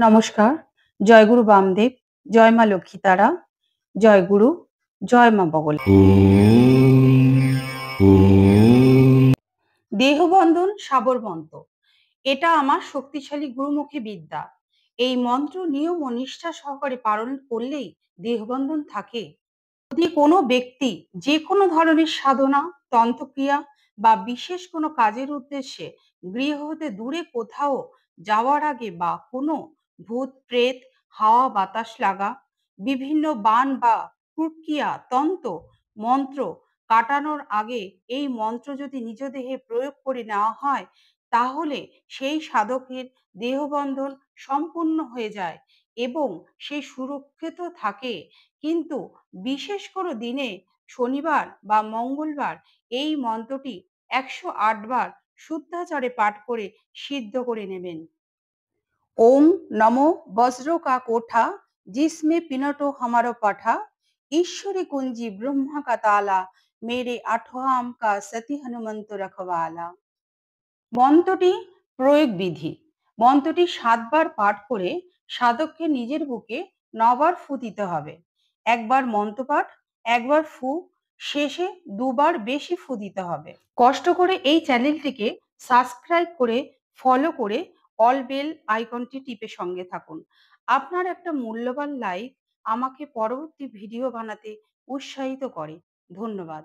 নমস্কার। জয়গুরু বামদেব, জয় মা লক্ষ্মী তারা, জয় গুরু, জয় মা বগলা। দেহবন্ধন সাবরমন্ত, এটা আমার শক্তিশালী গুরুমুখী বিদ্যা। এই মন্ত্র নিয়ম ও নিষ্ঠা সহকারে পালন করলেই দেহবন্ধন থাকে। যদি কোনো ব্যক্তি যে কোনো ধরনের সাধনা, তন্ত্রক্রিয়া বা বিশেষ কোনো কাজের উদ্দেশ্যে গৃহ হতে দূরে কোথাও যাওয়ার আগে বা কোনো ভূত প্রেত, হাওয়া বাতাস লাগা, বিভিন্ন বান বা প্রক্রিয়া তন্ত্র মন্ত্র কাটানোর আগে এই মন্ত্র যদি নিজ দেহে প্রয়োগ করে নেওয়া হয়, তাহলে সেই সাধকের দেহবন্ধন সম্পূর্ণ হয়ে যায় এবং সে সুরক্ষিত থাকে। কিন্তু বিশেষ কোনো দিনে শনিবার বা মঙ্গলবার এই মন্ত্রটি ১০৮ বার শুদ্ধাচারে পাঠ করে সিদ্ধ করে নেবেন। ओम नमो वज्रों का कोठा जिसमें पिनटो हमारो पाठा, ईश्वरी कुंजी ब्रह्मा का ताला, मेरे आठवाम का सती हनुमंत रखवाला। মন্ত্রটি প্রয়োগ বিধি। মন্ত্রটি ৭ বার পাঠ করে সাধককে নিজের বুকে ৯ বার ফু দিতে হবে। একবার মন্ত্রপাঠ, একবার ফু, শেষে ২ বার বেশি ফু দিতে হবে। কষ্ট করে এই চ্যানেলটিকে সাবস্ক্রাইব করে ফলো করে অল বেল আইকনটি টিপে সঙ্গে থাকুন। আপনার একটা মূল্যবান লাইক আমাকে পরবর্তী ভিডিও বানাতে উৎসাহিত করে। ধন্যবাদ।